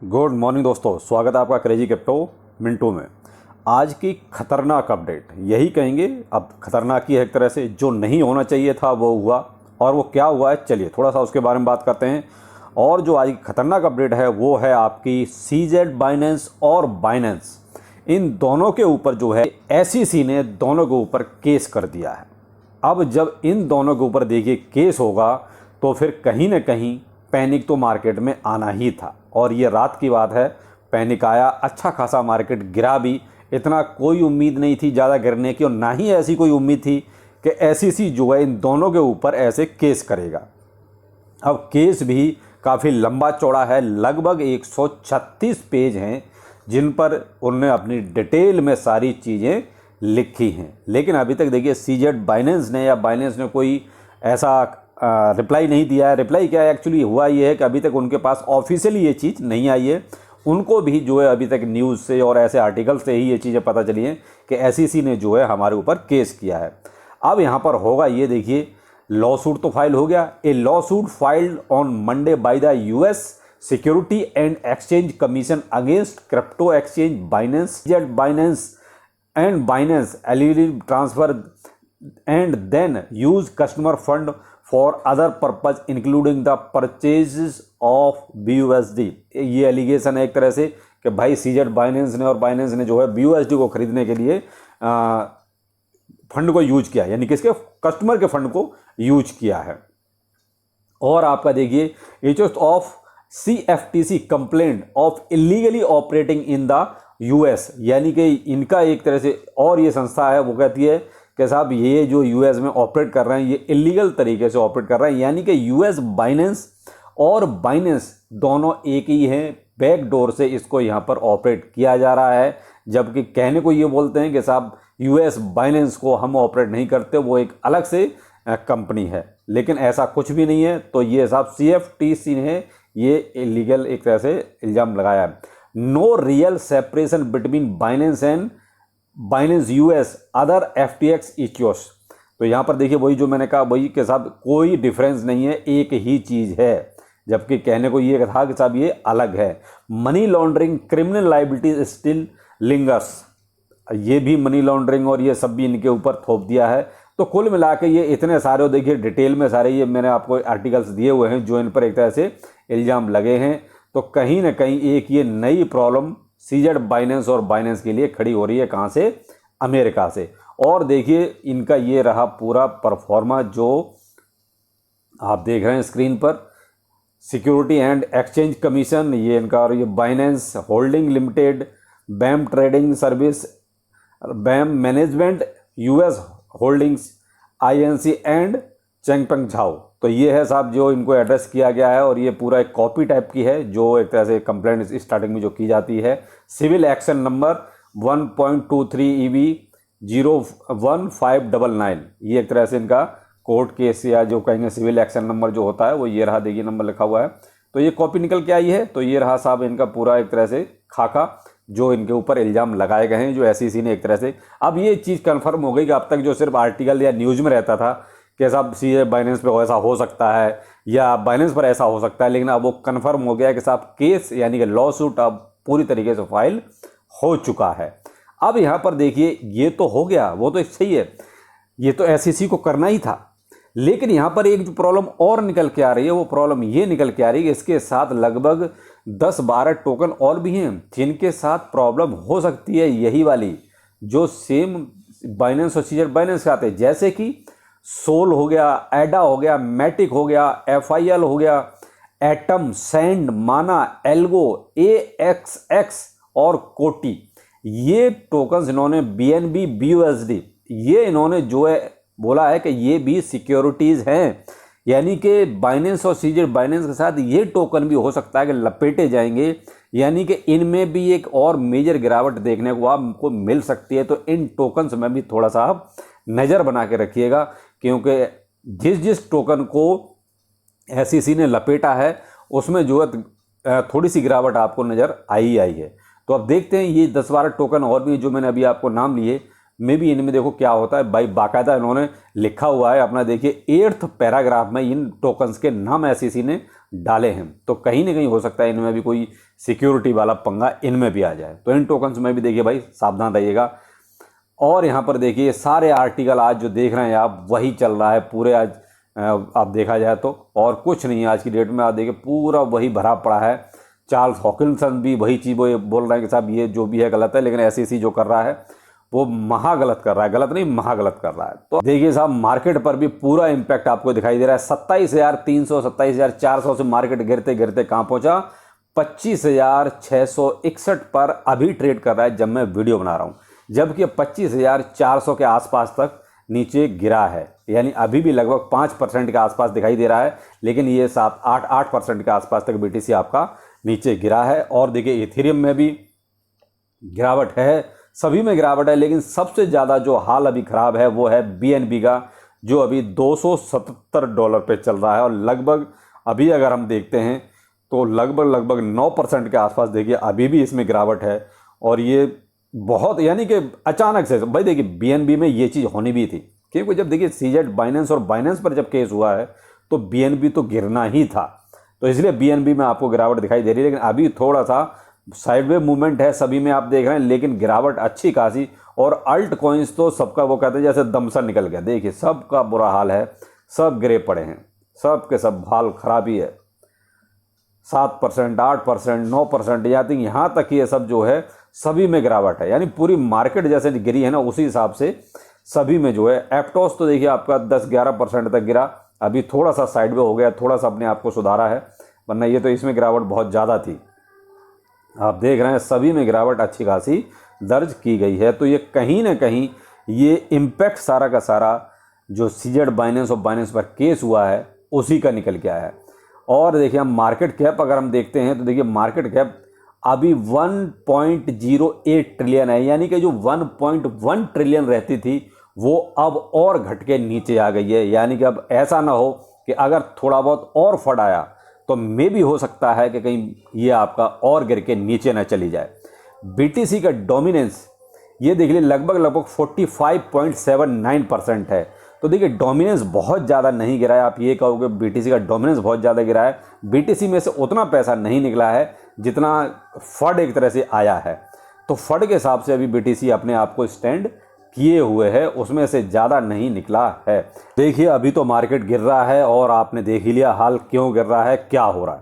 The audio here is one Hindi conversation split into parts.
गुड मॉर्निंग दोस्तों, स्वागत है आपका क्रेजी क्रिप्टो मिंटू में। आज की खतरनाक अपडेट यही कहेंगे। अब खतरनाक ही है एक तरह से, जो नहीं होना चाहिए था वो हुआ। और वो क्या हुआ है, चलिए थोड़ा सा उसके बारे में बात करते हैं। और जो आज की खतरनाक अपडेट है वो है आपकी सीजेड बाइनेंस और बाइनेंस, इन दोनों के ऊपर जो है एसईसी ने दोनों के ऊपर केस कर दिया है। अब जब इन दोनों के ऊपर देखिए केस होगा तो फिर कहीं ना कहीं पैनिक तो मार्केट में आना ही था। और ये रात की बात है, पैनिक आया, अच्छा खासा मार्केट गिरा भी। इतना कोई उम्मीद नहीं थी ज़्यादा गिरने की, और ना ही ऐसी कोई उम्मीद थी कि एसईसी जो है इन दोनों के ऊपर ऐसे केस करेगा। अब केस भी काफ़ी लंबा चौड़ा है, लगभग 136 पेज हैं जिन पर उन्होंने अपनी डिटेल में सारी चीज़ें लिखी हैं। लेकिन अभी तक देखिए सीजेड बाइनेंस ने या बाइनेंस ने कोई ऐसा रिप्लाई नहीं दिया है। रिप्लाई क्या है, एक्चुअली हुआ ये है कि अभी तक उनके पास ऑफिशियली ये चीज़ नहीं आई है। उनको भी जो है अभी तक न्यूज़ से और ऐसे आर्टिकल से ही ये चीज़ें पता चली हैं कि एसईसी ने जो है हमारे ऊपर केस किया है। अब यहाँ पर होगा ये, देखिए लॉ सूट तो फाइल हो गया। A lawsuit filed on Monday by the US security and exchange commission against crypto exchange Binance and Binance alleged transfer and then use customer fund for other purpose including the purchase of BUSD। ये एलिगेशन है एक तरह से कि भाई सीजेड बाइनेंस ने और बाइनेंस ने जो है BUSD को खरीदने के लिए फंड को यूज किया, यानी कि इसके कस्टमर के फंड को यूज किया है। और आपका देखिए HOS of CFTC complaint of illegally operating in the US, यानी कि इनका एक तरह से, और ये संस्था है वो कहती है कि साहब ये जो US में ऑपरेट कर रहे हैं ये इलीगल तरीके से ऑपरेट कर रहे हैं, यानी कि US बाइनेंस और बाइनेंस दोनों एक ही हैं। बैक डोर से इसको यहाँ पर ऑपरेट किया जा रहा है, जबकि कहने को ये बोलते हैं कि साहब US बाइनेंस को हम ऑपरेट नहीं करते, वो एक अलग से कंपनी है। लेकिन ऐसा कुछ भी नहीं है। तो ये साहब CFTC ने ये इलीगल एक तरह से इल्ज़ाम लगाया है। No real separation between Binance and Binance US other FTX echoes. तो यहाँ पर देखिए वही जो मैंने कहा, वही के साथ कोई डिफरेंस नहीं है, एक ही चीज़ है। जबकि कहने को ये था कि साहब ये अलग है। Money laundering criminal liability still lingers, ये भी मनी लॉन्ड्रिंग और ये सब भी इनके ऊपर थोप दिया है। तो कुल मिला के ये इतने सारे, देखिए डिटेल में सारे ये मैंने आपको आर्टिकल्स दिए हुए हैं जो इन पर एक तरह से इल्ज़ाम लगे हैं। तो कहीं ना कहीं एक ये नई प्रॉब्लम सीजेड बाइनेंस और बाइनेंस के लिए खड़ी हो रही है। कहाँ से? अमेरिका से। और देखिए इनका ये रहा पूरा परफॉर्मा जो आप देख रहे हैं स्क्रीन पर। सिक्योरिटी एंड एक्सचेंज कमीशन ये इनका, और ये Binance holding limited, BAM trading service, BAM management, US holdings, INC and Changpeng Zhao. तो ये है साहब जो इनको एड्रेस किया गया है। और ये पूरा एक कॉपी टाइप की है जो एक तरह से कंप्लेंट स्टार्टिंग में जो की जाती है। सिविल एक्शन नंबर 1.23 EB 01599, ये एक तरह से इनका कोर्ट केस या जो कहेंगे सिविल एक्शन नंबर जो होता है वो ये रहा, देखिए नंबर लिखा हुआ है। तो ये कॉपी निकल के आई है। तो ये रहा साहब इनका पूरा एक तरह से खाका जो इनके ऊपर इल्ज़ाम लगाए गए हैं, जो एसईसी ने एक तरह से। अब ये चीज़ कन्फर्म हो गई कि अब तक जो सिर्फ आर्टिकल या न्यूज़ में रहता था कि साहब सीए बाइनेंस पे ऐसा हो सकता है या बाइनेंस पर ऐसा हो सकता है, लेकिन अब वो कन्फर्म हो गया कि साहब केस यानी कि लॉ सूट अब पूरी तरीके से फाइल हो चुका है। अब यहाँ पर देखिए ये तो हो गया, वो तो सही है, ये तो एसईसी को करना ही था। लेकिन यहाँ पर एक जो प्रॉब्लम और निकल के आ रही है, वो प्रॉब्लम ये निकल के आ रही है कि इसके साथ लगभग 10-12 टोकन और भी हैं जिनके साथ प्रॉब्लम हो सकती है, यही वाली जो सेम बाइनेंस और सीजेड बाइनेंस के आते हैं, जैसे कि सोल हो गया, एडा हो गया, मैटिक हो गया, FIL हो गया, एटम, सैंड, माना, एल्गो, AXX और कोटी। ये टोकन्स इन्होंने BNB BUSD, ये इन्होंने जो है बोला है कि ये भी सिक्योरिटीज़ हैं, यानी कि बाइनेंस और सीजेड बाइनेंस के साथ ये टोकन भी हो सकता है कि लपेटे जाएंगे, यानी कि इनमें भी एक और मेजर गिरावट देखने को आपको मिल सकती है। तो इन टोकन्स में भी थोड़ा सा आप नज़र बना के रखिएगा, क्योंकि जिस जिस टोकन को एसईसी ने लपेटा है उसमें जो है थोड़ी सी गिरावट आपको नज़र आई है। तो अब देखते हैं ये 10-12 टोकन और भी जो मैंने अभी आपको नाम लिए, मे भी इनमें देखो क्या होता है भाई, बाकायदा इन्होंने लिखा हुआ है अपना, देखिए 8th पैराग्राफ में इन टोकन्स के नाम SEC ने डाले हैं। तो कहीं ना कहीं हो सकता है इनमें भी कोई सिक्योरिटी वाला पंगा इनमें भी आ जाए। तो इन टोकन्स में भी देखिए भाई सावधान रहिएगा। और यहाँ पर देखिए सारे आर्टिकल आज जो देख रहे हैं आप वही चल रहा है पूरे आज, आप देखा जाए तो और कुछ नहीं है आज की डेट में। आप देखिए पूरा वही भरा पड़ा है। चार्ल्स हॉकिंसन भी वही चीज़ बोल रहे हैं कि साहब ये जो भी है गलत है, लेकिन SEC जो कर रहा है वो महा गलत कर रहा है, गलत नहीं महा गलत कर रहा है। तो देखिए साहब मार्केट पर भी पूरा इम्पैक्ट आपको दिखाई दे रहा है। 27,300 27,400 से मार्केट गिरते गिरते कहाँ पहुंचा, 25,661 पर अभी ट्रेड कर रहा है जब मैं वीडियो बना रहा हूँ, जबकि 25,400 के आसपास तक नीचे गिरा है। यानी अभी भी लगभग 5% के आसपास दिखाई दे रहा है, लेकिन ये 7-8% के आसपास तक BTC आपका नीचे गिरा है। और देखिए इथेरियम में भी गिरावट है, सभी में गिरावट है, लेकिन सबसे ज़्यादा जो हाल अभी ख़राब है वो है BNB का, जो अभी $277 पे चल रहा है। और लगभग अभी अगर हम देखते हैं तो लगभग 9% के आसपास देखिए अभी भी इसमें गिरावट है। और ये बहुत यानी कि अचानक से भाई देखिए BNB में ये चीज़ होनी भी थी, क्योंकि जब देखिए CZ बाइनेंस और बाइनेंस पर जब केस हुआ है तो BNB तो गिरना ही था, तो इसलिए BNB में आपको गिरावट दिखाई दे रही है। लेकिन अभी थोड़ा सा साइडवे मूवमेंट है सभी में आप देख रहे हैं, लेकिन गिरावट अच्छी खासी। और अल्ट कॉइन्स तो सबका वो कहते हैं जैसे दम सा निकल गया, देखिए सबका बुरा हाल है, सब गिरे पड़े हैं, सब के सब हाल खराब ही है। 7%, 8%, 9%, यहाँ तक ये सब जो है सभी में गिरावट है। यानी पूरी मार्केट जैसे गिरी है ना, उसी हिसाब से सभी में जो है। एप्टोस तो देखिए आपका 10-11% तक गिरा, अभी थोड़ा सा साइडवे हो गया, थोड़ा सा अपने आप को सुधारा है, वरना ये तो इसमें गिरावट बहुत ज़्यादा थी। आप देख रहे हैं सभी में गिरावट अच्छी खासी दर्ज की गई है। तो ये कहीं ना कहीं ये इम्पैक्ट सारा का सारा जो CZ बाइनेंस और बाइनेंस पर केस हुआ है उसी का निकल के आया है। और देखिए हम मार्केट कैप अगर हम देखते हैं तो देखिए मार्केट कैप अभी 1.08 ट्रिलियन है, यानी कि जो 1.1 ट्रिलियन रहती थी वो अब और घट के नीचे आ गई है। यानी कि अब ऐसा ना हो कि अगर थोड़ा बहुत और फट आया तो मे भी हो सकता है कि कहीं ये आपका और गिर के नीचे ना चली जाए। BTC का डोमिनेंस ये देख लीजिए लगभग 45.79% है। तो देखिए डोमिनेंस बहुत ज़्यादा नहीं गिरा है। आप ये कहोगे BTC का डोमिनेंस बहुत ज़्यादा गिरा है, BTC में से उतना पैसा नहीं निकला है जितना फंड एक तरह से आया है। तो फंड के हिसाब से अभी BTC अपने आप को स्टैंड किए हुए है, उसमें से ज़्यादा नहीं निकला है। देखिए अभी तो मार्केट गिर रहा है और आपने देख ही लिया हाल क्यों गिर रहा है, क्या हो रहा है।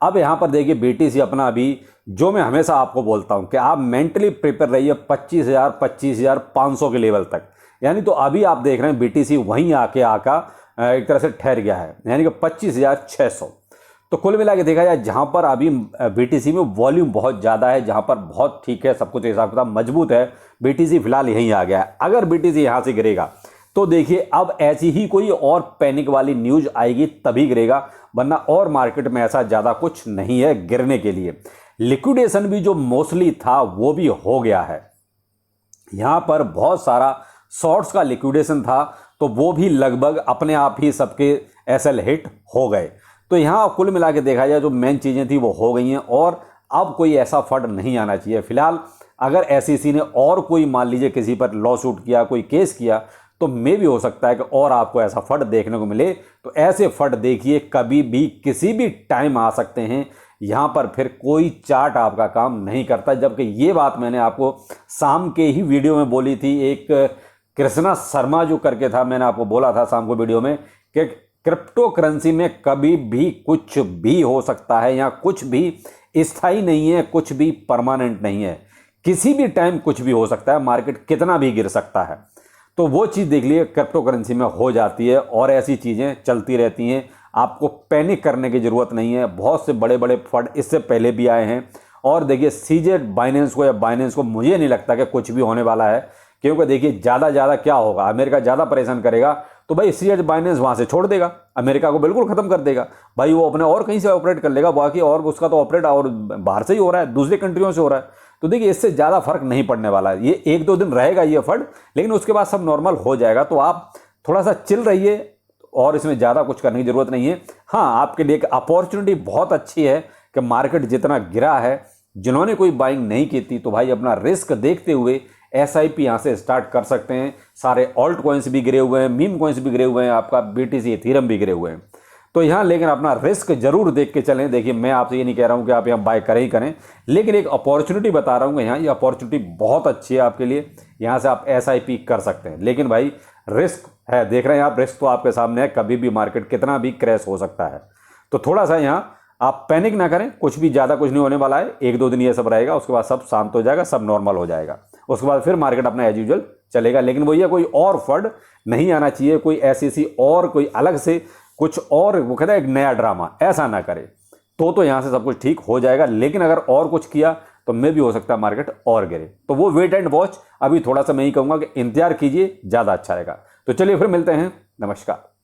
अब यहाँ पर देखिए BTC अपना अभी, जो मैं हमेशा आपको बोलता हूँ कि आप मेंटली प्रिपेयर रहिए 25,500 के लेवल तक। यानी तो अभी आप देख रहे हैं BTC वहीं आके एक तरह से ठहर गया है, यानी कि 25,600। तो कुल मिला के देखा जाए जहाँ पर अभी BTC में वॉल्यूम बहुत ज़्यादा है, जहाँ पर बहुत ठीक है, सब कुछ हिसाब किताब मजबूत है, BTC फिलहाल यहीं आ गया है। अगर BTC यहाँ से गिरेगा तो देखिए अब ऐसी ही कोई और पैनिक वाली न्यूज़ आएगी तभी गिरेगा, वरना और मार्केट में ऐसा ज़्यादा कुछ नहीं है गिरने के लिए। लिक्विडेशन भी जो मोस्टली था वो भी हो गया है। यहाँ पर बहुत सारा शॉर्ट्स का लिक्विडेशन था, तो वो भी लगभग अपने आप ही सबके SL हिट हो गए। तो यहाँ कुल मिला के देखा जाए जो मेन चीज़ें थी वो हो गई हैं, और अब कोई ऐसा फंड नहीं आना चाहिए। फिलहाल अगर SEC ने और कोई मान लीजिए किसी पर लॉ सूट किया, कोई केस किया, तो मे भी हो सकता है कि और आपको ऐसा फंड देखने को मिले। तो ऐसे फंड देखिए कभी भी किसी भी टाइम आ सकते हैं, यहाँ पर फिर कोई चार्ट आपका काम नहीं करता। जबकि ये बात मैंने आपको शाम के ही वीडियो में बोली थी, एक कृष्णा शर्मा जो करके था, मैंने आपको बोला था शाम को वीडियो में कि क्रिप्टो करेंसी में कभी भी कुछ भी हो सकता है, या कुछ भी स्थायी नहीं है, कुछ भी परमानेंट नहीं है, किसी भी टाइम कुछ भी हो सकता है, मार्केट कितना भी गिर सकता है। तो वो चीज़ देख लिए क्रिप्टो करेंसी में हो जाती है, और ऐसी चीज़ें चलती रहती हैं। आपको पैनिक करने की ज़रूरत नहीं है, बहुत से बड़े बड़े फंड इससे पहले भी आए हैं। और देखिए CZ बाइनेंस को या बाइनेंस को मुझे नहीं लगता कि कुछ भी होने वाला है, क्योंकि देखिए ज़्यादा क्या होगा, अमेरिका ज़्यादा परेशान करेगा तो भाई CZ बाइनेंस वहाँ से छोड़ देगा, अमेरिका को बिल्कुल ख़त्म कर देगा भाई, वो अपने और कहीं से ऑपरेट कर लेगा, बाकी और उसका तो ऑपरेट और बाहर से ही हो रहा है, दूसरे कंट्रियों से हो रहा है। तो देखिए इससे ज़्यादा फर्क नहीं पड़ने वाला है, ये 1-2 दिन रहेगा ये फंड, लेकिन उसके बाद सब नॉर्मल हो जाएगा। तो आप थोड़ा सा चिल रहिए, और इसमें ज़्यादा कुछ करने की ज़रूरत नहीं है। हाँ, आपके लिए एक अपॉर्चुनिटी बहुत अच्छी है कि मार्केट जितना गिरा है, जिन्होंने कोई बाइंग नहीं की थी, तो भाई अपना रिस्क देखते हुए SIP यहाँ से स्टार्ट कर सकते हैं। सारे ऑल्ट कॉइन्स भी गिरे हुए हैं, मीम कॉइन्स भी गिरे हुए हैं, आपका BTC इथेरियम भी गिरे हुए हैं। तो यहाँ लेकिन अपना रिस्क जरूर देख के चलें। देखिए मैं आपसे ये नहीं कह रहा हूँ कि आप यहाँ बाय करें ही करें, लेकिन एक अपॉर्चुनिटी बता रहा हूँ कि यहाँ ये अपॉर्चुनिटी बहुत अच्छी है आपके लिए। यहाँ से आप SIP कर सकते हैं, लेकिन भाई रिस्क है, देख रहे हैं आप, रिस्क तो आपके सामने है, कभी भी मार्केट कितना भी क्रैश हो सकता है। तो थोड़ा सा यहाँ आप पैनिक ना करें, कुछ भी ज़्यादा कुछ नहीं होने वाला है। 1-2 दिन ये सब रहेगा, उसके बाद सब शांत हो जाएगा, सब नॉर्मल हो जाएगा, उसके बाद फिर मार्केट अपना एज यूजुअल चलेगा। लेकिन वो ये कोई और फंड नहीं आना चाहिए, कोई ऐसी और कोई अलग से कुछ और वो कहता है एक नया ड्रामा, ऐसा ना करे तो यहाँ से सब कुछ ठीक हो जाएगा। लेकिन अगर और कुछ किया तो मे भी हो सकता है मार्केट और गिरे, तो वो वेट एंड वॉच। अभी थोड़ा सा मैं ही कहूँगा कि इंतजार कीजिए, ज़्यादा अच्छा रहेगा। तो चलिए फिर मिलते हैं, नमस्कार।